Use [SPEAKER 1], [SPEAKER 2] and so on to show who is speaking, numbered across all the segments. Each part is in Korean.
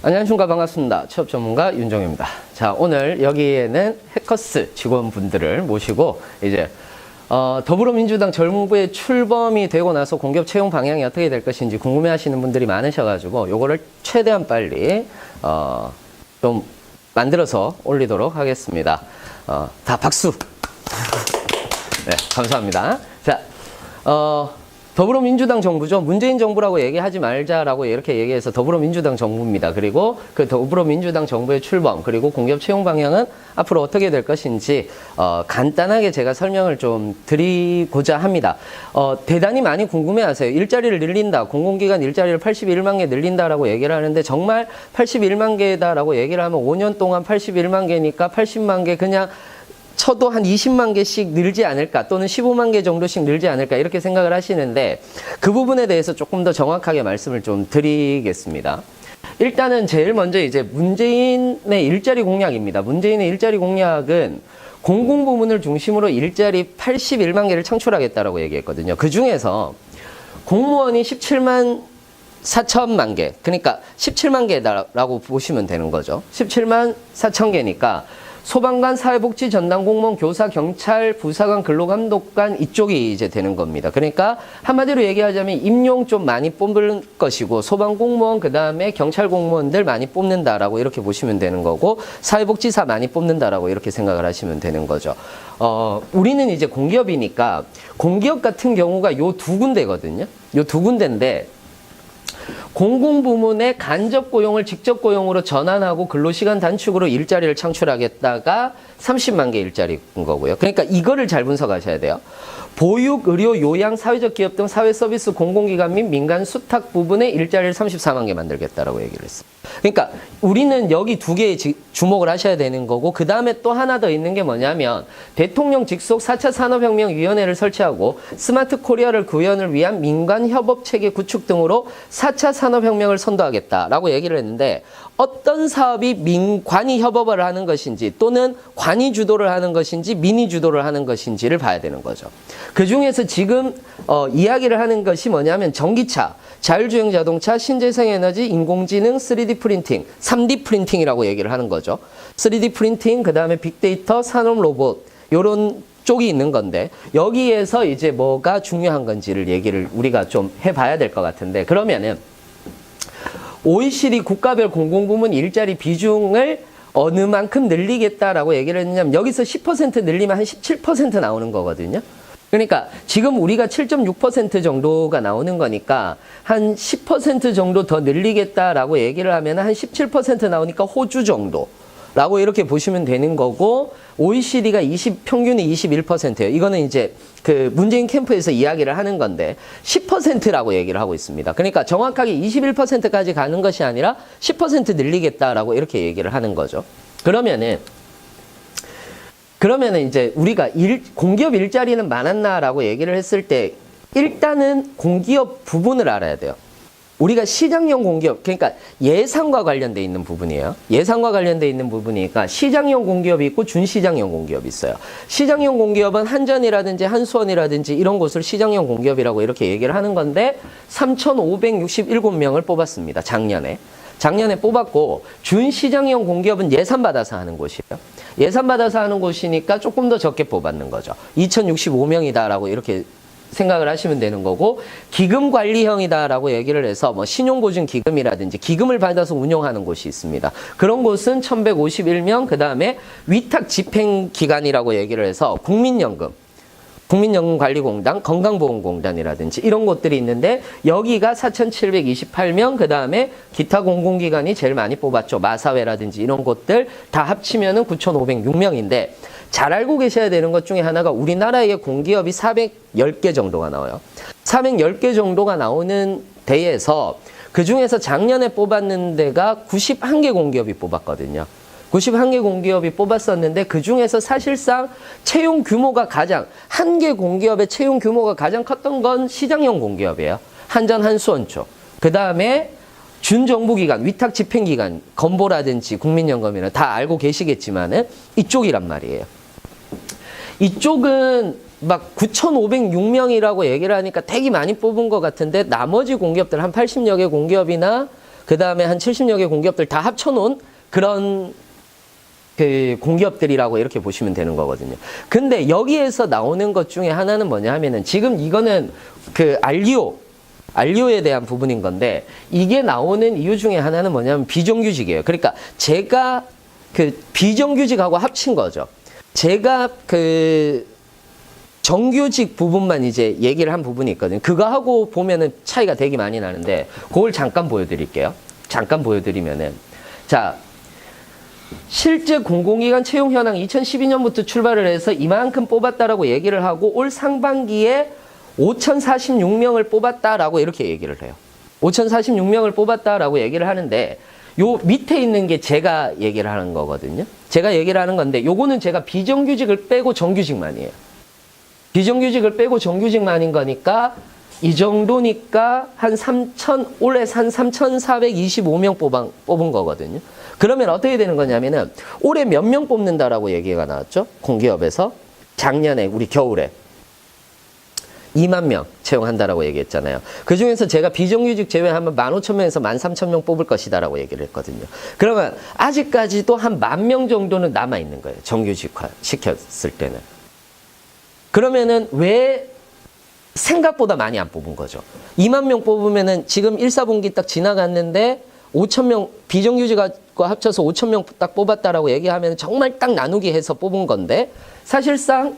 [SPEAKER 1] 안녕하십니까. 반갑습니다. 취업 전문가 윤정입니다. 자, 오늘 여기에는 해커스 직원분들을 모시고 이제 더불어민주당 젊은부의 출범이 되고 나서 공기업 채용 방향이 어떻게 될 것인지 궁금해 하시는 분들이 많으셔가지고 요거를 최대한 빨리 좀 만들어서 올리도록 하겠습니다. 다 박수. 네, 감사합니다. 자, 더불어민주당 정부죠. 문재인 정부라고 얘기하지 말자라고 이렇게 얘기해서 더불어민주당 정부입니다. 그리고 그 더불어민주당 정부의 출범, 그리고 공기업 채용 방향은 앞으로 어떻게 될 것인지 간단하게 제가 설명을 좀 드리고자 합니다. 대단히 많이 궁금해하세요. 일자리를 늘린다, 공공기관 일자리를 81만 개 늘린다라고 얘기를 하는데 정말 81만 개다라고 얘기를 하면 5년 동안 81만 개니까 80만 개 그냥 쳐도 한 20만 개씩 늘지 않을까, 또는 15만 개 정도씩 늘지 않을까, 이렇게 생각을 하시는데 그 부분에 대해서 조금 더 정확하게 말씀을 좀 드리겠습니다. 일단은 제일 먼저 이제 문재인의 일자리 공약입니다. 문재인의 일자리 공약은 공공부문을 중심으로 일자리 81만 개를 창출하겠다라고 얘기했거든요. 그 중에서 공무원이 17만 4천만 개, 그러니까 17만 개다라고 보시면 되는 거죠. 17만 4천 개니까 소방관, 사회복지, 전담 공무원, 교사, 경찰, 부사관, 근로감독관 이쪽이 이제 되는 겁니다. 그러니까 한마디로 얘기하자면 임용 좀 많이 뽑을 것이고, 소방 공무원, 그 다음에 경찰 공무원들 많이 뽑는다라고 이렇게 보시면 되는 거고, 사회복지사 많이 뽑는다라고 이렇게 생각을 하시면 되는 거죠. 우리는 이제 공기업이니까 공기업 같은 경우가 요 두 군데거든요. 요 두 군데인데, 공공부문의 간접 고용을 직접 고용으로 전환하고 근로시간 단축으로 일자리를 창출하겠다가 30만 개 일자리인 거고요. 그러니까 이거를 잘 분석하셔야 돼요. 보육, 의료, 요양, 사회적 기업 등 사회서비스 공공기관 및 민간 수탁 부분의 일자리를 34만 개 만들겠다라고 얘기를 했어요. 그러니까 우리는 여기 두 개에 주목을 하셔야 되는 거고, 그 다음에 또 하나 더 있는 게 뭐냐면 대통령 직속 4차 산업혁명위원회를 설치하고 스마트 코리아를 구현을 위한 민간 협업체계 구축 등으로 4차 산업혁명을 선도하겠다라고 얘기를 했는데, 어떤 사업이 민관이 협업을 하는 것인지 또는 관이 주도를 하는 것인지 민이 주도를 하는 것인지를 봐야 되는 거죠. 그 중에서 지금 이야기를 하는 것이 뭐냐면 전기차, 자율주행 자동차, 신재생에너지, 인공지능, 3D 프린팅, 3D 프린팅이라고 얘기를 하는 거죠. 3D 프린팅, 그 다음에 빅데이터, 산업 로봇, 요런 쪽이 있는 건데, 여기에서 이제 뭐가 중요한 건지를 얘기를 우리가 좀 해봐야 될 것 같은데, 그러면은 OECD 국가별 공공부문 일자리 비중을 어느 만큼 늘리겠다라고 얘기를 했냐면, 여기서 10% 늘리면 한 17% 나오는 거거든요. 그러니까 지금 우리가 7.6% 정도가 나오는 거니까 한 10% 정도 더 늘리겠다라고 얘기를 하면 한 17% 나오니까 호주 정도라고 이렇게 보시면 되는 거고, OECD가 평균이 21%예요. 이거는 이제 그 문재인 캠프에서 이야기를 하는 건데 10%라고 얘기를 하고 있습니다. 그러니까 정확하게 21%까지 가는 것이 아니라 10% 늘리겠다라고 이렇게 얘기를 하는 거죠. 그러면은 이제 우리가 공기업 일자리는 많았나라고 얘기를 했을 때, 일단은 공기업 부분을 알아야 돼요. 우리가 시장형 공기업, 그러니까 예산과 관련돼 있는 부분이에요. 예산과 관련돼 있는 부분이니까 시장형 공기업이 있고 준시장형 공기업이 있어요. 시장형 공기업은 한전이라든지 한수원이라든지 이런 곳을 시장형 공기업이라고 이렇게 얘기를 하는 건데, 3,567명을 뽑았습니다. 작년에 뽑았고, 준시장형 공기업은 예산 받아서 하는 곳이에요. 예산 받아서 하는 곳이니까 조금 더 적게 뽑았는 거죠. 2,065명이다라고 이렇게 생각을 하시면 되는 거고, 기금관리형이다라고 얘기를 해서 뭐 신용보증기금이라든지 기금을 받아서 운영하는 곳이 있습니다. 그런 곳은 1,151명, 그 다음에 위탁집행기관이라고 얘기를 해서 국민연금관리공단, 건강보험공단이라든지 이런 곳들이 있는데, 여기가 4,728명, 그 다음에 기타 공공기관이 제일 많이 뽑았죠. 마사회라든지 이런 곳들 다 합치면은 9,506명인데, 잘 알고 계셔야 되는 것 중에 하나가 우리나라의 공기업이 410개 정도가 나와요. 410개 정도가 나오는 데에서 그 중에서 작년에 뽑았는 데가 91개 공기업이 뽑았거든요. 91개 공기업이 뽑았었는데, 그 중에서 사실상 채용 규모가 한 개 공기업의 채용 규모가 가장 컸던 건 시장형 공기업이에요. 한전, 한수원 쪽. 그 다음에 준정부기관, 위탁집행기관, 건보라든지 국민연금이나 다 알고 계시겠지만은 이쪽이란 말이에요. 이쪽은 막 9,506명이라고 얘기를 하니까 되게 많이 뽑은 것 같은데, 나머지 공기업들 한 80여 개 공기업이나 그 다음에 한 70여 개 공기업들 다 합쳐놓은 그런 그 공기업들이라고 이렇게 보시면 되는 거거든요. 근데 여기에서 나오는 것 중에 하나는 뭐냐 하면은 지금 이거는 그 알리오에 대한 부분인 건데 이게 나오는 이유 중에 하나는 뭐냐면 비정규직이에요. 그러니까 제가 그 비정규직하고 합친 거죠. 제가 그 정규직 부분만 이제 얘기를 한 부분이 있거든요. 그거하고 보면은 차이가 되게 많이 나는데 그걸 잠깐 보여드릴게요. 잠깐 보여드리면은 자 실제 공공기관 채용 현황 2012년부터 출발을 해서 이만큼 뽑았다라고 얘기를 하고 올 상반기에 5,046명을 뽑았다라고 이렇게 얘기를 해요. 5,046명을 뽑았다라고 얘기를 하는데 요 밑에 있는 게 제가 얘기를 하는 거거든요. 제가 얘기를 하는 건데 요거는 제가 비정규직을 빼고 정규직만이에요. 비정규직을 빼고 정규직만인 거니까 이 정도니까 올해 한 3,425명 뽑은 거거든요. 그러면 어떻게 되는 거냐면은 올해 몇 명 뽑는다라고 얘기가 나왔죠? 공기업에서 작년에 우리 겨울에 2만 명 채용한다라고 얘기했잖아요. 그 중에서 제가 비정규직 제외하면 15,000명에서 13,000명 뽑을 것이다라고 얘기를 했거든요. 그러면 아직까지도 한 10,000명 정도는 남아 있는 거예요. 정규직화 시켰을 때는. 그러면은 왜 생각보다 많이 안 뽑은 거죠? 2만 명 뽑으면은 지금 1, 4분기 딱 지나갔는데 5,000명 비정규직과 합쳐서 5,000명 딱 뽑았다라고 얘기하면 정말 딱 나누기 해서 뽑은 건데 사실상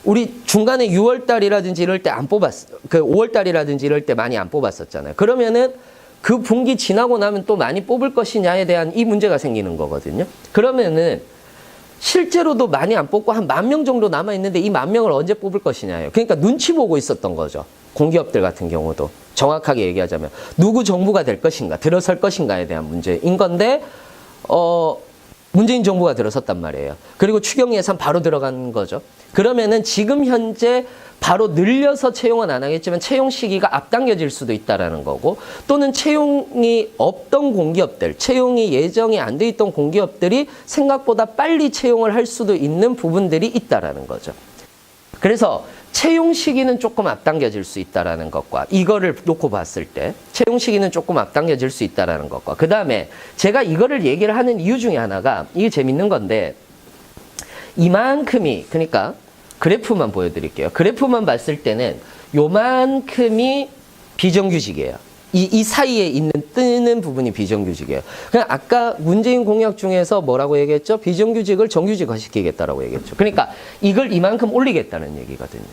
[SPEAKER 1] 우리 중간에 6월달이라든지 이럴 때 안 그 5월달이라든지 이럴 때 많이 안 뽑았었잖아요. 그러면은 그 분기 지나고 나면 또 많이 뽑을 것이냐에 대한 이 문제가 생기는 거거든요. 그러면은 실제로도 많이 안 뽑고 한 10,000명 정도 남아있는데 이 10,000명을 언제 뽑을 것이냐예요. 그러니까 눈치 보고 있었던 거죠. 공기업들 같은 경우도. 정확하게 얘기하자면. 누구 정부가 될 것인가, 들어설 것인가에 대한 문제인 건데, 문재인 정부가 들어섰단 말이에요. 그리고 추경 예산 바로 들어간 거죠. 그러면은 지금 현재 바로 늘려서 채용은 안 하겠지만 채용 시기가 앞당겨질 수도 있다라는 거고 또는 채용이 없던 공기업들, 채용이 예정이 안 돼 있던 공기업들이 생각보다 빨리 채용을 할 수도 있는 부분들이 있다라는 거죠. 그래서 채용 시기는 조금 앞당겨질 수 있다라는 것과 이거를 놓고 봤을 때 채용 시기는 조금 앞당겨질 수 있다라는 것과 그 다음에 제가 이거를 얘기를 하는 이유 중에 하나가 이게 재밌는 건데 이만큼이 그러니까 그래프만 보여드릴게요. 그래프만 봤을 때는 요만큼이 비정규직이에요. 이 사이에 있는 뜨는 부분이 비정규직이에요. 그냥 아까 문재인 공약 중에서 뭐라고 얘기했죠? 비정규직을 정규직화 시키겠다라고 얘기했죠. 그러니까 이걸 이만큼 올리겠다는 얘기거든요.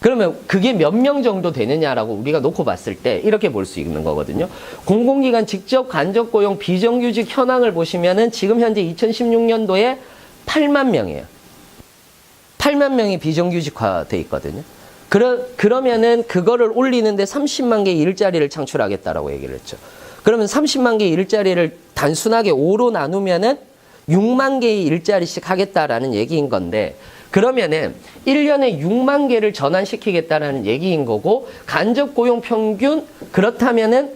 [SPEAKER 1] 그러면 그게 몇 명 정도 되느냐라고 우리가 놓고 봤을 때 이렇게 볼 수 있는 거거든요. 공공기관 직접 간접 고용 비정규직 현황을 보시면은 지금 현재 2016년도에 8만 명이에요. 8만 명이 비정규직화돼 있거든요. 그러면은 그거를 올리는데 30만 개의 일자리를 창출하겠다라고 얘기를 했죠. 그러면 30만 개의 일자리를 단순하게 5로 나누면은 6만 개의 일자리씩 하겠다라는 얘기인 건데 그러면은 1년에 6만 개를 전환시키겠다라는 얘기인 거고 간접 고용 평균 그렇다면은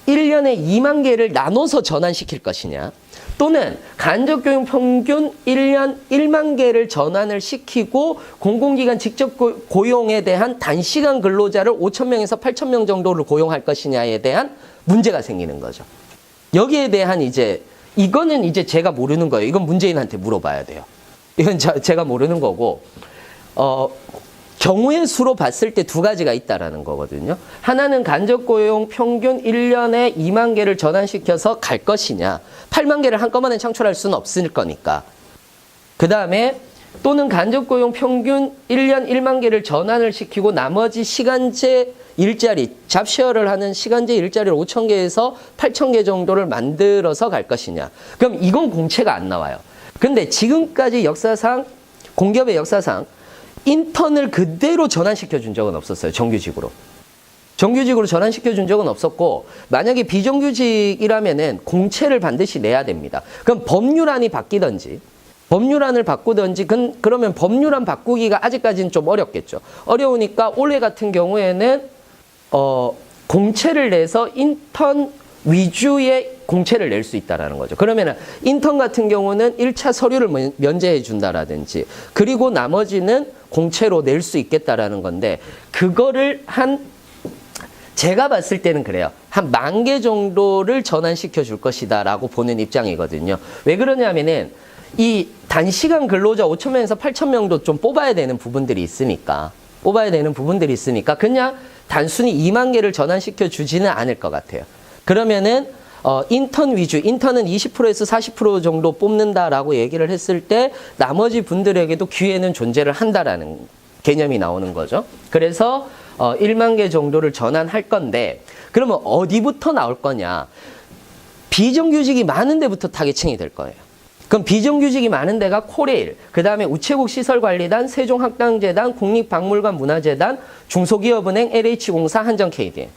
[SPEAKER 1] 1년에 2만 개를 나눠서 전환시킬 것이냐 또는 간접 고용 평균 1년 1만 개를 전환을 시키고 공공기관 직접 고용에 대한 단시간 근로자를 5,000명에서 8,000명 정도를 고용할 것이냐에 대한 문제가 생기는 거죠. 여기에 대한 이거는 이제 제가 모르는 거예요. 이건 문재인한테 물어봐야 돼요. 이건 제가 모르는 거고, 경우의 수로 봤을 때 두 가지가 있다라는 거거든요. 하나는 간접 고용 평균 1년에 2만 개를 전환시켜서 갈 것이냐. 8만 개를 한꺼번에 창출할 수는 없을 거니까. 그 다음에 또는 간접 고용 평균 1년 1만 개를 전환을 시키고 나머지 시간제 일자리, 잡쉐어를 하는 시간제 일자리를 5,000개에서 8,000개 정도를 만들어서 갈 것이냐. 그럼 이건 공채가 안 나와요. 근데 지금까지 역사상, 공기업의 역사상 인턴을 그대로 전환시켜 준 적은 없었어요. 정규직으로. 정규직으로 전환시켜 준 적은 없었고 만약에 비정규직이라면은 공채를 반드시 내야 됩니다. 그럼 법률안이 바뀌든지 법률안을 바꾸든지 그러면 법률안 바꾸기가 아직까지는 좀 어렵겠죠. 어려우니까 올해 같은 경우에는 공채를 내서 인턴 위주의 공채를 낼 수 있다라는 거죠. 그러면은 인턴 같은 경우는 1차 서류를 면제해 준다라든지 그리고 나머지는 공채로 낼 수 있겠다라는 건데 그거를 제가 봤을 때는 그래요. 한 10,000개 정도를 전환시켜 줄 것이다 라고 보는 입장이거든요. 왜 그러냐면은 이 단시간 근로자 5,000명에서 8,000명도 좀 뽑아야 되는 부분들이 있으니까 그냥 단순히 20,000개를 전환시켜 주지는 않을 것 같아요. 그러면은 인턴 위주, 인턴은 20%에서 40% 정도 뽑는다라고 얘기를 했을 때 나머지 분들에게도 기회는 존재를 한다라는 개념이 나오는 거죠. 그래서 10,000개 정도를 전환할 건데 그러면 어디부터 나올 거냐? 비정규직이 많은 데부터 타겟층이 될 거예요. 그럼 비정규직이 많은 데가 코레일, 그 다음에 우체국 시설관리단, 세종학당재단, 국립박물관 문화재단, 중소기업은행, LH공사, 한전-KDM.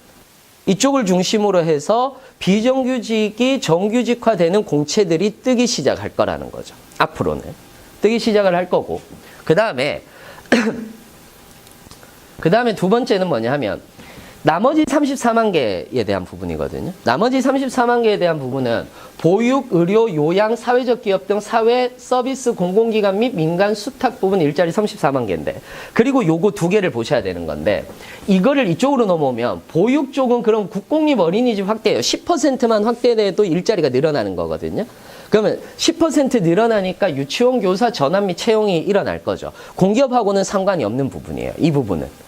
[SPEAKER 1] 이쪽을 중심으로 해서 비정규직이 정규직화되는 공채들이 뜨기 시작할 거라는 거죠. 앞으로는. 뜨기 시작을 할 거고. 그 다음에 두 번째는 뭐냐 하면 나머지 34만 개에 대한 부분이거든요. 나머지 34만 개에 대한 부분은 보육, 의료, 요양, 사회적 기업 등 사회 서비스 공공기관 및 민간 수탁 부분 일자리 34만 개인데 그리고 요거 두 개를 보셔야 되는 건데 이거를 이쪽으로 넘어오면 보육 쪽은 그럼 국공립 어린이집 확대예요. 10%만 확대돼도 일자리가 늘어나는 거거든요. 그러면 10% 늘어나니까 유치원 교사 전환 및 채용이 일어날 거죠. 공기업하고는 상관이 없는 부분이에요. 이 부분은.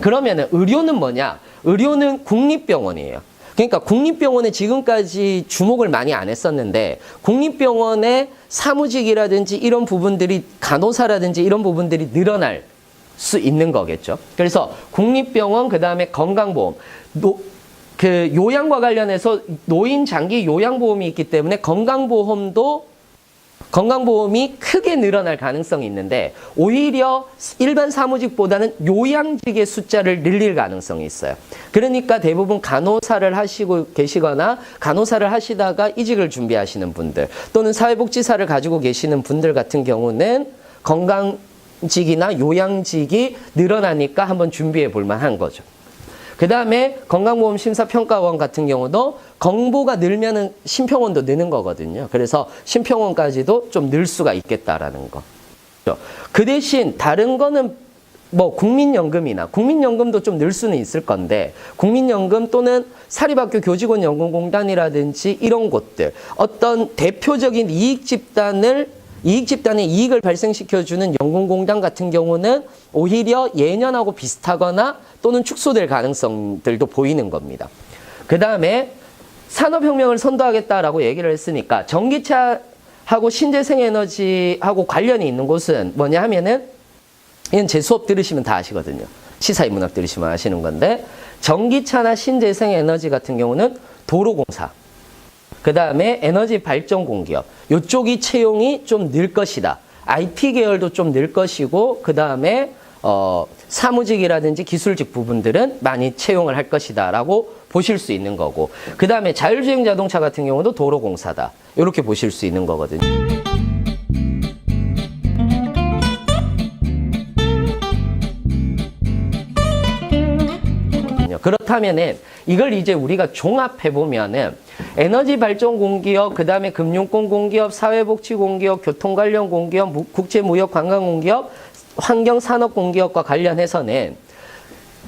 [SPEAKER 1] 그러면은 의료는 뭐냐? 의료는 국립병원이에요. 그러니까 국립병원에 지금까지 주목을 많이 안 했었는데 국립병원의 사무직이라든지 이런 부분들이 간호사라든지 이런 부분들이 늘어날 수 있는 거겠죠. 그래서 국립병원 그다음에 건강보험 그 요양과 관련해서 노인 장기 요양보험이 있기 때문에 건강보험이 크게 늘어날 가능성이 있는데 오히려 일반 사무직보다는 요양직의 숫자를 늘릴 가능성이 있어요. 그러니까 대부분 간호사를 하시고 계시거나 간호사를 하시다가 이직을 준비하시는 분들 또는 사회복지사를 가지고 계시는 분들 같은 경우는 건강직이나 요양직이 늘어나니까 한번 준비해 볼 만한 거죠. 그 다음에 건강보험 심사평가원 같은 경우도 건보가 늘면은 심평원도 느는 거거든요. 그래서 심평원까지도 좀 늘 수가 있겠다라는 거. 그 대신 다른 거는 뭐 국민연금도 좀 늘 수는 있을 건데 국민연금 또는 사립학교 교직원연금공단이라든지 이런 곳들 어떤 대표적인 이익집단의 이익을 발생시켜주는 연금공단 같은 경우는 오히려 예년하고 비슷하거나 또는 축소될 가능성들도 보이는 겁니다. 그 다음에 산업혁명을 선도하겠다라고 얘기를 했으니까 전기차하고 신재생에너지하고 관련이 있는 곳은 뭐냐 하면은 이건 제 수업 들으시면 다 아시거든요. 시사인문학 들으시면 아시는 건데 전기차나 신재생에너지 같은 경우는 도로공사 그 다음에 에너지 발전 공기업 이쪽이 채용이 좀 늘 것이다. IT 계열도 좀 늘 것이고 그 다음에 사무직이라든지 기술직 부분들은 많이 채용을 할 것이다 라고 보실 수 있는 거고 그 다음에 자율주행 자동차 같은 경우도 도로공사다. 이렇게 보실 수 있는 거거든요. 그렇다면은 이걸 이제 우리가 종합해 보면은 에너지 발전 공기업, 그 다음에 금융권 공기업, 사회복지 공기업, 교통 관련 공기업, 국제무역 관광 공기업, 환경산업 공기업과 관련해서는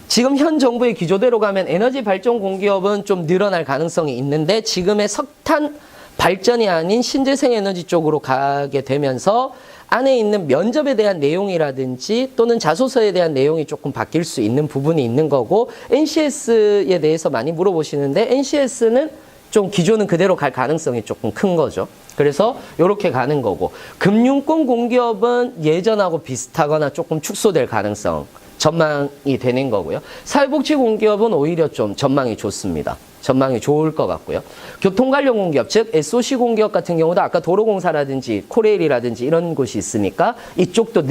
[SPEAKER 1] 지금 현 정부의 기조대로 가면 에너지 발전 공기업은 좀 늘어날 가능성이 있는데 지금의 석탄 발전이 아닌 신재생 에너지 쪽으로 가게 되면서 안에 있는 면접에 대한 내용이라든지 또는 자소서에 대한 내용이 조금 바뀔 수 있는 부분이 있는 거고 NCS에 대해서 많이 물어보시는데 NCS는 좀 기조는 그대로 갈 가능성이 조금 큰 거죠. 그래서 이렇게 가는 거고 금융권 공기업은 예전하고 비슷하거나 조금 축소될 가능성 전망이 되는 거고요. 사회복지 공기업은 오히려 좀 전망이 좋습니다. 전망이 좋을 것 같고요. 교통 관련 공기업, 즉 SOC 공기업 같은 경우도 아까 도로공사라든지 코레일이라든지 이런 곳이 있으니까 이쪽도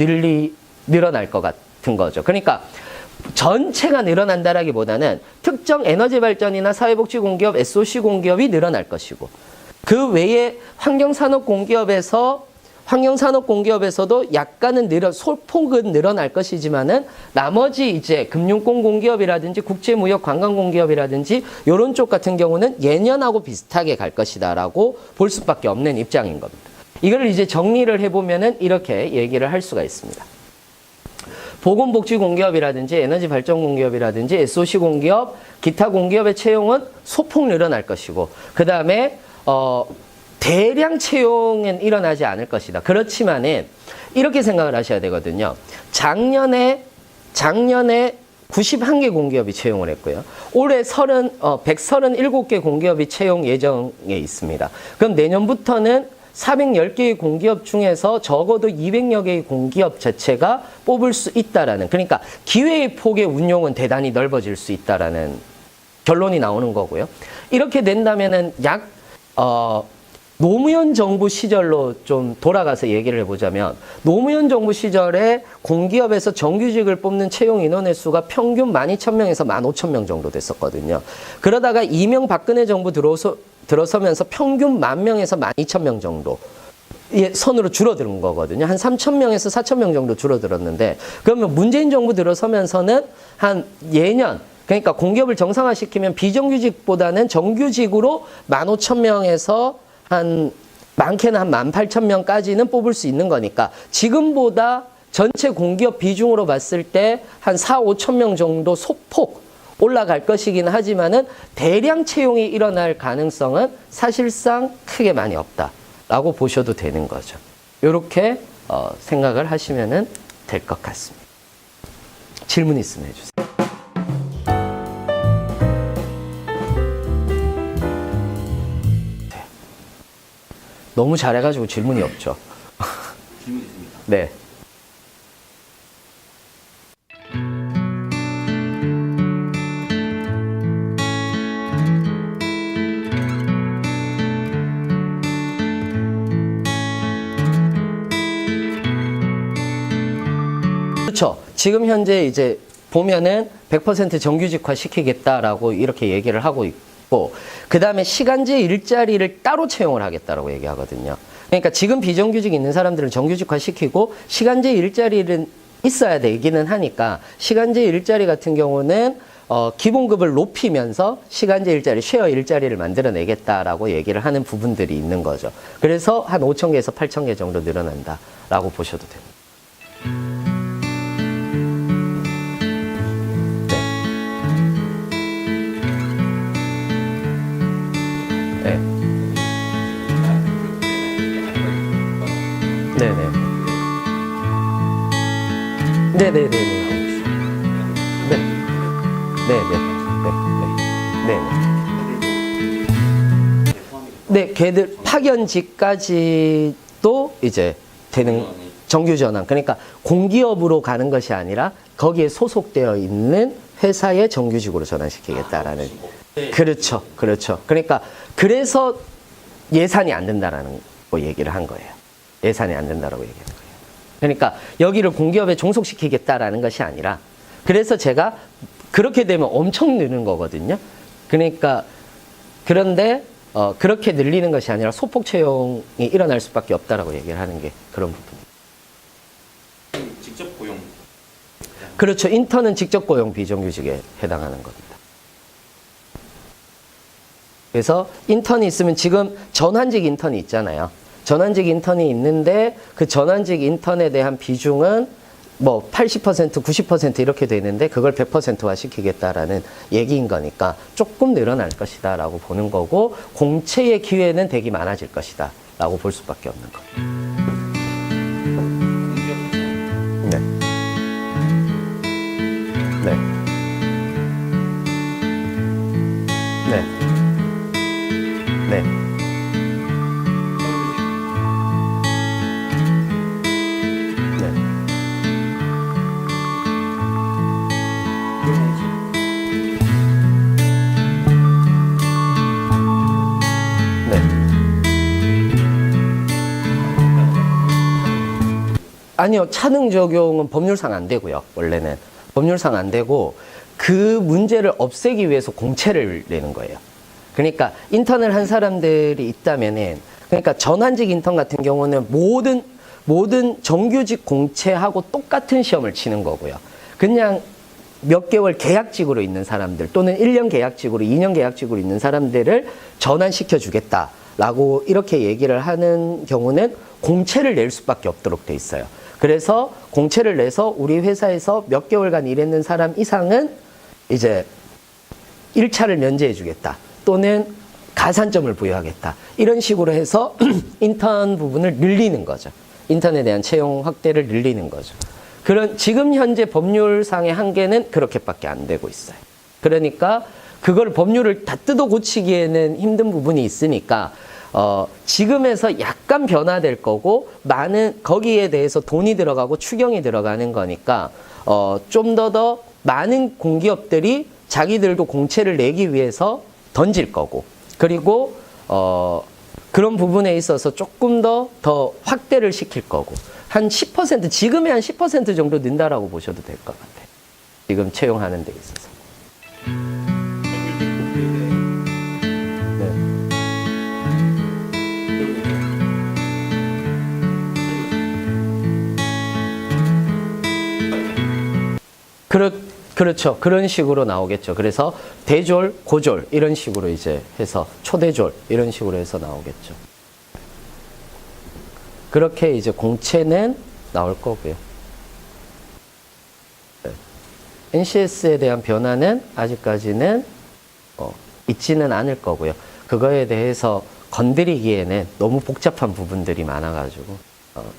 [SPEAKER 1] 늘어날 것 같은 거죠. 그러니까 전체가 늘어난다라기보다는 특정 에너지 발전이나 사회복지 공기업, SOC 공기업이 늘어날 것이고 그 외에 환경산업 공기업에서도 약간은 소폭은 늘어날 것이지만은 나머지 이제 금융권 공기업이라든지 국제무역 관광 공기업이라든지 이런 쪽 같은 경우는 예년하고 비슷하게 갈 것이다라고 볼 수밖에 없는 입장인 겁니다. 이걸 이제 정리를 해보면은 이렇게 얘기를 할 수가 있습니다. 보건복지공기업이라든지 에너지발전공기업이라든지 SOC 공기업, 기타 공기업의 채용은 소폭 늘어날 것이고 그 다음에 대량 채용은 일어나지 않을 것이다. 그렇지만은 이렇게 생각을 하셔야 되거든요. 작년에 91개 공기업이 채용을 했고요. 올해 137개 공기업이 채용 예정에 있습니다. 그럼 내년부터는 410개의 공기업 중에서 적어도 200여 개의 공기업 자체가 뽑을 수 있다라는, 그러니까 기회의 폭의 운용은 대단히 넓어질 수 있다라는 결론이 나오는 거고요. 이렇게 된다면은 노무현 정부 시절로 좀 돌아가서 얘기를 해보자면 노무현 정부 시절에 공기업에서 정규직을 뽑는 채용 인원의 수가 평균 12,000명에서 15,000명 정도 됐었거든요. 그러다가 이명박근혜 정부 들어서면서 평균 10,000명에서 12,000명 정도 선으로 줄어드는 거거든요. 한 3,000명에서 4,000명 정도 줄어들었는데 그러면 문재인 정부 들어서면서는 한 예년 그러니까 공기업을 정상화시키면 비정규직보다는 정규직으로 15,000명에서 많게는 한 18,000명까지는 뽑을 수 있는 거니까 지금보다 전체 공기업 비중으로 봤을 때 한 4,5,000명 정도 소폭 올라갈 것이긴 하지만은 대량 채용이 일어날 가능성은 사실상 크게 많이 없다라고 보셔도 되는 거죠. 이렇게 생각을 하시면 될 것 같습니다. 질문 있으면 해주세요. 너무 잘해가지고 질문이 없죠.
[SPEAKER 2] 질문 있습니다.
[SPEAKER 1] 네. 그렇죠. 지금 현재 이제 보면은 100% 정규직화 시키겠다라고 이렇게 얘기를 하고 있고, 그 다음에 시간제 일자리를 따로 채용을 하겠다라고 얘기하거든요. 그러니까 지금 비정규직 있는 사람들은 정규직화 시키고 시간제 일자리는 있어야 되기는 하니까 시간제 일자리 같은 경우는 기본급을 높이면서 시간제 일자리, 쉐어 일자리를 만들어내겠다라고 얘기를 하는 부분들이 있는 거죠. 그래서 한 5,000개에서 8,000개 정도 늘어난다라고 보셔도 됩니다. 네. 네네. 네네네네. 네. 네네. 네네. 네, 걔들 파견직까지도 이제 되는 정규 전환. 그러니까 공기업으로 가는 것이 아니라 거기에 소속되어 있는 회사의 정규직으로 전환시키겠다라는. 그렇죠. 그렇죠. 그러니까 그래서 예산이 안 된다라는 거 얘기를 한 거예요. 예산이 안 된다라고 얘기한 거예요. 그러니까 여기를 공기업에 종속시키겠다라는 것이 아니라 그래서 제가 그렇게 되면 엄청 느는 거거든요. 그러니까 그런데 그렇게 늘리는 것이 아니라 소폭 채용이 일어날 수밖에 없다라고 얘기를 하는 게 그런 부분입니다.
[SPEAKER 2] 직접 고용.
[SPEAKER 1] 그렇죠. 인턴은 직접 고용 비정규직에 해당하는 겁니다. 그래서 인턴이 있으면 지금 전환직 인턴이 있잖아요. 전환직 인턴이 있는데 그 전환직 인턴에 대한 비중은 뭐 80%, 90% 이렇게 되는데 그걸 100%화 시키겠다라는 얘기인 거니까 조금 늘어날 것이다 라고 보는 거고 공채의 기회는 되게 많아질 것이다 라고 볼 수밖에 없는 겁니다. 네. 네. 네. 네. 아니요. 차등 적용은 법률상 안 되고요. 원래는. 법률상 안 되고 그 문제를 없애기 위해서 공채를 내는 거예요. 그러니까 인턴을 한 사람들이 있다면은 그러니까 전환직 인턴 같은 경우는 모든 정규직 공채하고 똑같은 시험을 치는 거고요. 그냥 몇 개월 계약직으로 있는 사람들 또는 1년 계약직으로 2년 계약직으로 있는 사람들을 전환시켜 주겠다라고 이렇게 얘기를 하는 경우는 공채를 낼 수밖에 없도록 돼 있어요. 그래서 공채를 내서 우리 회사에서 몇 개월간 일했는 사람 이상은 이제 1차를 면제해 주겠다. 또는 가산점을 부여하겠다. 이런 식으로 해서 인턴 부분을 늘리는 거죠. 인턴에 대한 채용 확대를 늘리는 거죠. 그런 지금 현재 법률상의 한계는 그렇게밖에 안 되고 있어요. 그러니까 그걸 법률을 다 뜯어 고치기에는 힘든 부분이 있으니까 지금에서 약간 변화될 거고 많은 거기에 대해서 돈이 들어가고 추경이 들어가는 거니까 좀 더 많은 공기업들이 자기들도 공채를 내기 위해서 던질 거고 그리고 그런 부분에 있어서 조금 더 확대를 시킬 거고 한 10% 지금의 한 10% 정도 는다라고 보셔도 될 것 같아요. 지금 채용하는 데 있어서. 네. 그렇죠. 그런 식으로 나오겠죠. 그래서 대졸, 고졸 이런 식으로 이제 해서 초대졸 이런 식으로 해서 나오겠죠. 그렇게 이제 공채는 나올 거고요. NCS에 대한 변화는 아직까지는 있지는 않을 거고요. 그거에 대해서 건드리기에는 너무 복잡한 부분들이 많아가지고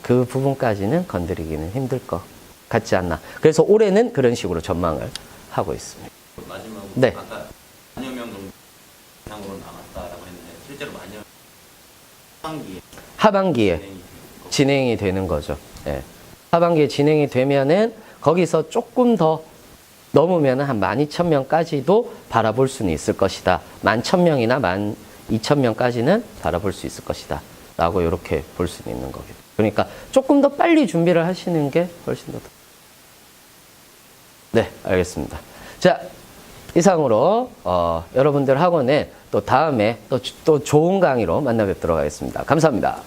[SPEAKER 1] 그 부분까지는 건드리기는 힘들 것 같지 않나. 그래서 올해는 그런 식으로 전망을 하고 있습니다.
[SPEAKER 2] 마지막으로
[SPEAKER 1] 네.
[SPEAKER 2] 아까 만여 명 정도 이상으로 나왔다라고 했는데 실제로 만여 하반기에
[SPEAKER 1] 하반기에 진행이 되는 거죠. 예. 하반기에 진행이 되면은 거기서 조금 더 넘으면 한 12,000명까지도 바라볼 수는 있을 것이다. 11,000명이나 12,000명까지는 바라볼 수 있을 것이다. 라고 이렇게 볼 수는 있는 거겠죠. 그러니까 조금 더 빨리 준비를 하시는 게 훨씬 더. 네, 알겠습니다. 자, 이상으로 여러분들 학원에 또 다음에 또 좋은 강의로 만나 뵙도록 하겠습니다. 감사합니다.